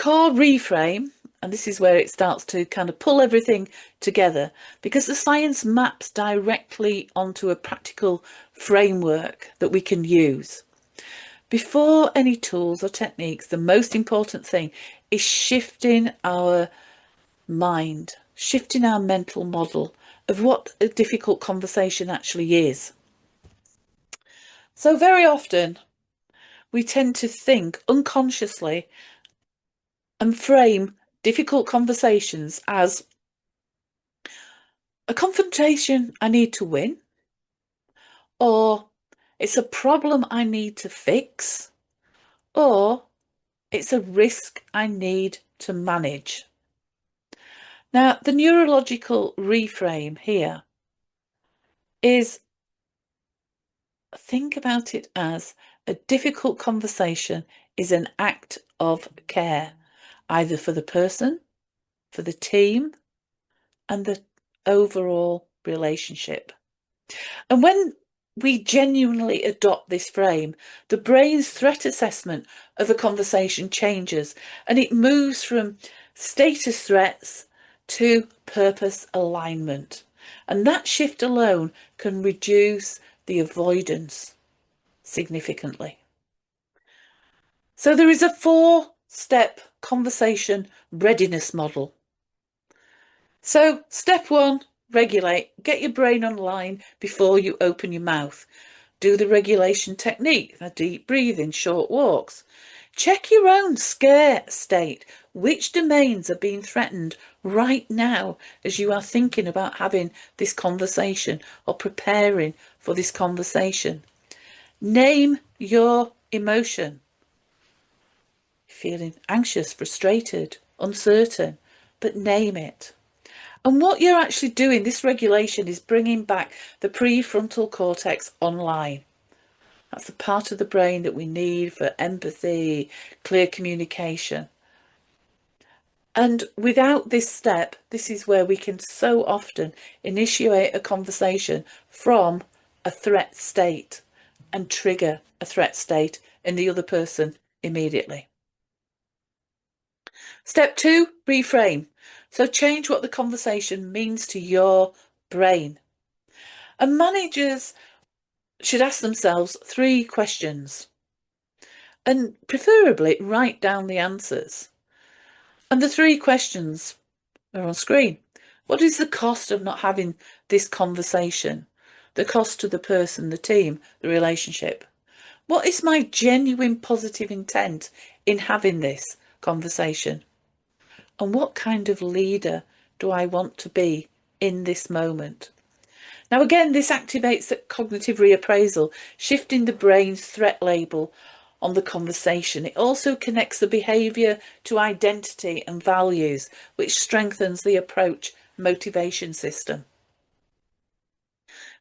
Core Reframe, and this is where it starts to kind of pull everything together, because the science maps directly onto a practical framework that we can use. Before any tools or techniques, the most important thing is shifting our mind, shifting our mental model of what a difficult conversation actually is. So very often we tend to think unconsciously and frame difficult conversations as a confrontation I need to win, or it's a problem I need to fix, or it's a risk I need to manage. Now, the neurological reframe here is, think about it as a difficult conversation is an act of care, either for the person, for the team, and the overall relationship. And when we genuinely adopt this frame, the brain's threat assessment of a conversation changes, and it moves from status threats to purpose alignment. And that shift alone can reduce the avoidance significantly. So there is a 4-step conversation readiness model. So step 1, regulate. Get your brain online before you open your mouth. Do the regulation technique, a deep breathing, short walks. Check your own scare state. Which domains are being threatened right now as you are thinking about having this conversation or preparing for this conversation? Name your emotion. Feeling anxious, frustrated, uncertain, but name it. And what you're actually doing, this regulation, is bringing back the prefrontal cortex online. That's the part of the brain that we need for empathy, clear communication. And without this step, this is where we can so often initiate a conversation from a threat state and trigger a threat state in the other person immediately. Step 2, reframe. So change what the conversation means to your brain. And managers should ask themselves 3 questions and preferably write down the answers. And the 3 questions are on screen. What is the cost of not having this conversation? The cost to the person, the team, the relationship. What is my genuine positive intent in having this conversation? And what kind of leader do I want to be in this moment? Now, again, this activates the cognitive reappraisal, shifting the brain's threat label on the conversation. It also connects the behaviour to identity and values, which strengthens the approach motivation system.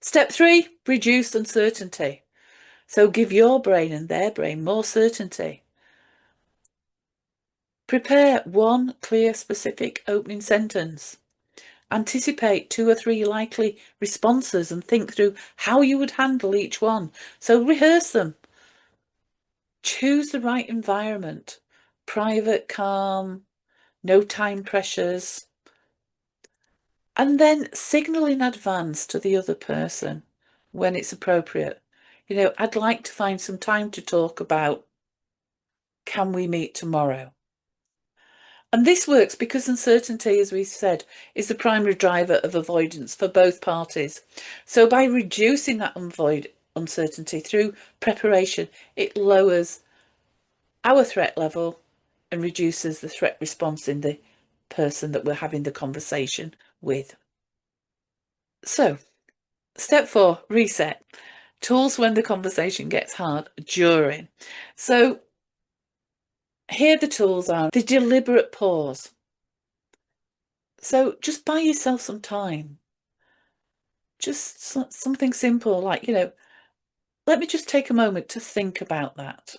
Step 3, reduce uncertainty. So give your brain and their brain more certainty. Prepare 1 clear, specific opening sentence. Anticipate 2 or 3 likely responses and think through how you would handle each one. So rehearse them. Choose the right environment. Private, calm, no time pressures. And then signal in advance to the other person when it's appropriate. You know, I'd like to find some time to talk about, can we meet tomorrow? And this works because uncertainty, as we said, is the primary driver of avoidance for both parties. So by reducing that uncertainty through preparation, it lowers our threat level and reduces the threat response in the person that we're having the conversation with. So, step 4, reset. Tools when the conversation gets hard during. So here the tools are the deliberate pause. So just buy yourself some time. Just something simple like, you know, let me just take a moment to think about that.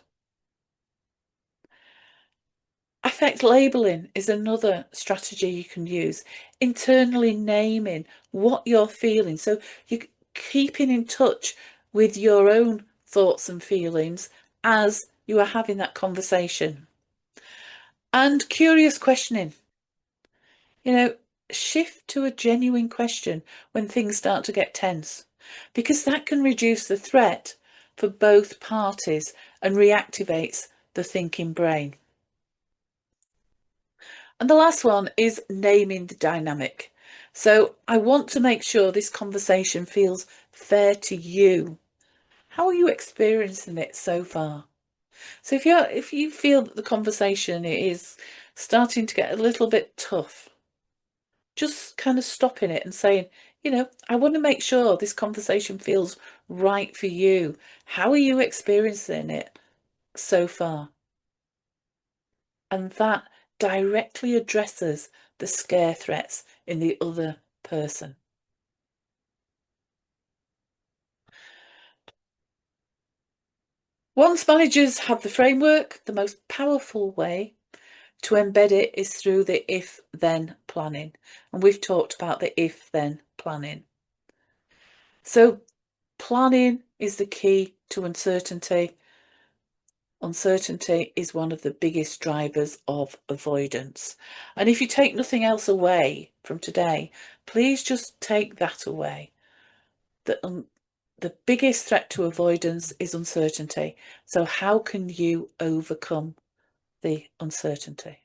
Affect labeling is another strategy you can use. Internally naming what you're feeling. So you're keeping in touch with your own thoughts and feelings as you are having that conversation. And curious questioning. You know, shift to a genuine question when things start to get tense, because that can reduce the threat for both parties and reactivates the thinking brain. And the last one is naming the dynamic. So I want to make sure this conversation feels fair to you. How are you experiencing it so far? So if you feel that the conversation is starting to get a little bit tough, just kind of stopping it and saying, I want to make sure this conversation feels right for you. How are you experiencing it so far? And that directly addresses the scare threats in the other person. Once managers have the framework, the most powerful way to embed it is through the if-then planning. And we've talked about the if-then planning. So planning is the key to uncertainty. Uncertainty is one of the biggest drivers of avoidance. And if you take nothing else away from today, please just take that away. The biggest threat to avoidance is uncertainty. So how can you overcome the uncertainty?